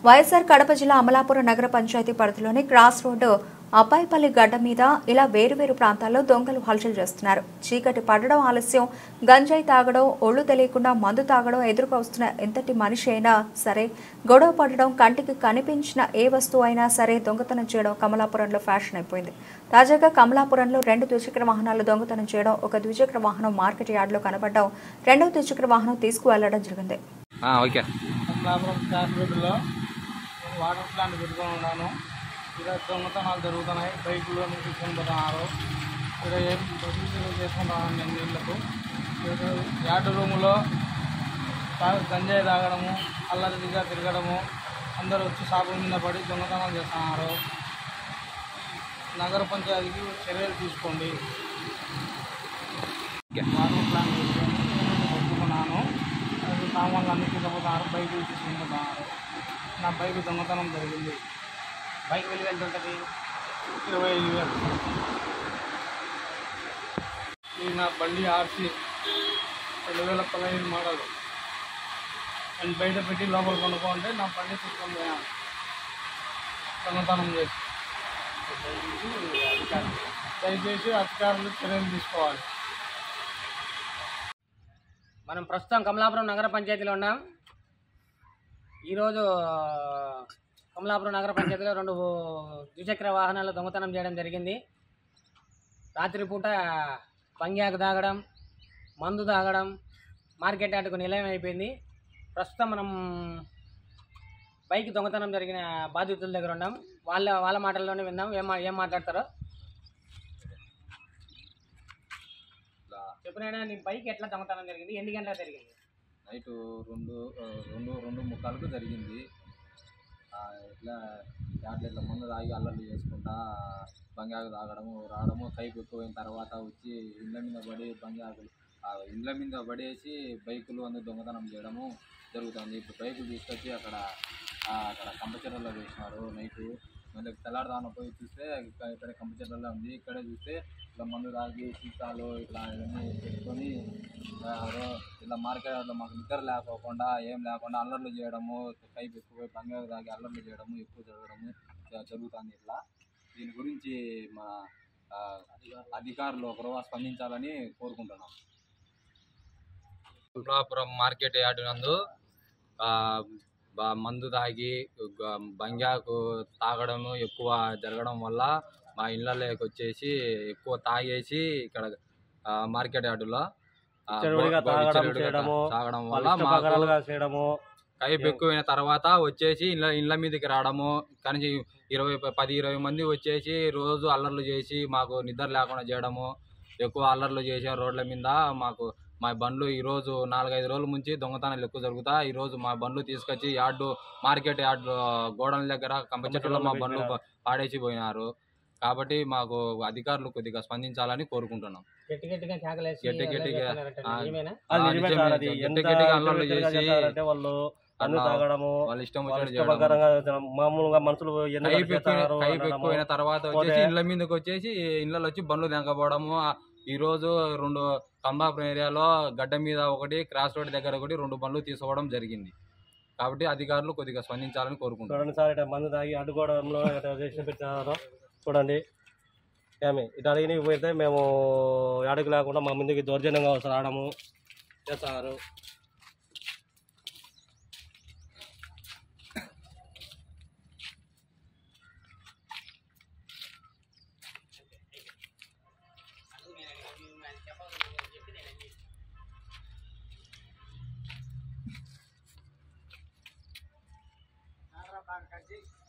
వైఎస్ఆర్ కడప జిల్లా అమలాపురం నగర పంచాయతీ పరిధిలోని క్రాస్ రోడ్డు అబ్బాయిపల్లి గడ్డ మీద ఇలా వేరువేరు ప్రాంతాల్లో దొంగలు హల్చల్ చేస్తున్నారు. చీకటి పడడం ఆలస్యం, గంజాయి తాగడం, ఒళ్ళు తెలియకుండా మందు తాగడం, ఎదురుగా వస్తున్న ఎంతటి మనిషి అయినా సరే గొడవ పడడం, కంటికి కనిపించిన ఏ వస్తువు అయినా సరే దొంగతనం చేయడం కమలాపురంలో ఫ్యాషన్ అయిపోయింది. తాజాగా కమలాపురంలో 2 ద్విచక్ర వాహనాలు దొంగతనం చేయడం, ఒక ద్విచక్ర వాహనం మార్కెట్ యార్డ్లో కనబడడం, 2వ ద్విచక్ర వాహనం తీసుకువెళ్లడం జరిగింది. వాటర్ ప్లాంట్ పెట్టుకొని ఉన్నాను. ఇక్కడ దొంగతనాలు జరుగుతున్నాయి. బైకుల్లో తీసుకొని పోతున్నారు. ఇక్కడ ఏం ప్రొసీజర్ చేసుకుంటున్నాను నేను నీళ్లకు. యార్డ్ రూములో గంజాయి తాగడము, అల్లరిగా తిరగడము, అందరూ వచ్చి షాపుల మీద పడి దొంగతనాలు చేస్తున్నారు. నగర పంచాయతీకి చర్యలు తీసుకోండి. వాటర్ ప్లాంట్ పెట్టుకున్నాను. సామాన్లు అన్ని తీసుకుపోతున్నారు. బైకులు తీసుకొని పోతున్నారు. నా బైక్ దొంగతనం జరిగింది. బైక్ విలువ ఎంత ఉంటుంది? 25,000. ఇది నా బండి ఆర్సీ 2015 మోడల్. నేను బయట పెట్టి లోపల కొనుక్కుంటే నా బండి తీసుకొని పోయాను దొంగతనం చేసి. దయచేసి అధికారులు చర్యలు తీసుకోవాలి. మనం ప్రస్తుతం కమలాపురం నగర పంచాయతీలో ఉన్నాం. ఈరోజు కమలాపురం నగర పంచాయతీలో 2 ద్విచక్ర వాహనాలు దొంగతనం చేయడం జరిగింది. రాత్రిపూట బంగ్యాకు తాగడం, మందు తాగడం మార్కెట్ యార్డుకు నిలయం అయిపోయింది. ప్రస్తుతం మనం బైక్ దొంగతనం జరిగిన బాధితుల దగ్గర ఉన్నాం. వాళ్ళ మాటల్లోనే విందాం ఏం మాట్లాడతారో. చెప్పినా నీ బైక్ ఎట్లా దొంగతనం జరిగింది? ఎన్ని గంటలకు జరిగింది? నైట్ 2:45కు జరిగింది. ఇట్లా యాడ్లు ఇట్లా మందు తాగి అల్లర్లు చేసుకుంటా బంగాకు తాగడము రావడము, కైపు ఎక్కువైన తర్వాత వచ్చి ఇండ్ల మీద పడేసి బైకులు అందరూ దొంగతనం చేయడము జరుగుతుంది. ఇప్పుడు బైకులు తీసుకొచ్చి అక్కడ కంపచెర్లలో వేసినారు నైటు. మళ్ళీ తెల్లారుదాన పోయి చూస్తే ఇక్కడ కంపచెర్లలో ఉంది. ఇక్కడే చూస్తే ఇట్లా మందు తాగి సీసాలు ఇట్లా ఇవన్నీ పెట్టుకొని ఇట్లా మార్కెట్లో మాకు నిద్ర లేకోకుండా ఏం లేకుండా అల్లర్లు చేయడము, కైపు ఎక్కువ బంగారు తాగి అల్లర్లు చేయడము ఎక్కువ జరగడము జరుగుతుంది. ఇట్లా దీని గురించి మా అధికారులు ఒకరోజు స్పందించాలని కోరుకుంటున్నాం. కమలాపురం మార్కెట్ యార్డు నందు మందు తాగి బంగాకు తాగడము ఎక్కువ జరగడం వల్ల మా ఇళ్ళలోకి వచ్చేసి ఎక్కువ తాగేసి ఇక్కడ మార్కెట్ యార్డులో తాగడం వల్ల కైపు ఎక్కువైన తర్వాత వచ్చేసి ఇళ్ళ మీదకి రావడము, కనీసం 10-20 మంది వచ్చేసి రోజు అల్లర్లు చేసి మాకు నిద్ర లేకుండా చేయడము, ఎక్కువ అల్లర్లు చేసే రోడ్ల మీద మా బండ్లు ఈరోజు 4-5 రోజుల నుంచి దొంగతనాలు ఎక్కువ జరుగుతాయి. ఈరోజు మా బండ్లు తీసుకొచ్చి మార్కెట్ యార్డు గోడల దగ్గర కంపచెట్లలో మా బండ్లు పాడేసి పోయినారు. కాబట్టి మాకు అధికారులు కొద్దిగా స్పందించాలని కోరుకుంటున్నాం. గట్టిగా అల్లర్లు చేసి వాళ్ళు ఇష్టం మామూలుగా మనుషులు కైపు ఎక్కువైన తర్వాత వచ్చేసి ఇళ్ళ మీదకి వచ్చేసి ఇళ్ళలో వచ్చి బండ్లు తెంకపోవడము. ఈ రోజు 2 కమలాపురం ఏరియాలో గడ్డ మీద ఒకటి, క్రాస్ రోడ్ దగ్గర ఒకటి 2 బండ్లు తీసుకోవడం జరిగింది. కాబట్టి అధికారులు కొద్దిగా స్పందించాలని కోరుకుంటున్నాం. మందు తాగి అడ్డుకోవడంలో పెట్టారు చూడండి. ఇటు అడిగిన పోతే మేము అడుగు లేకుండా మా ముందుకి దౌర్జన్యంగా రావడము చేస్తారు.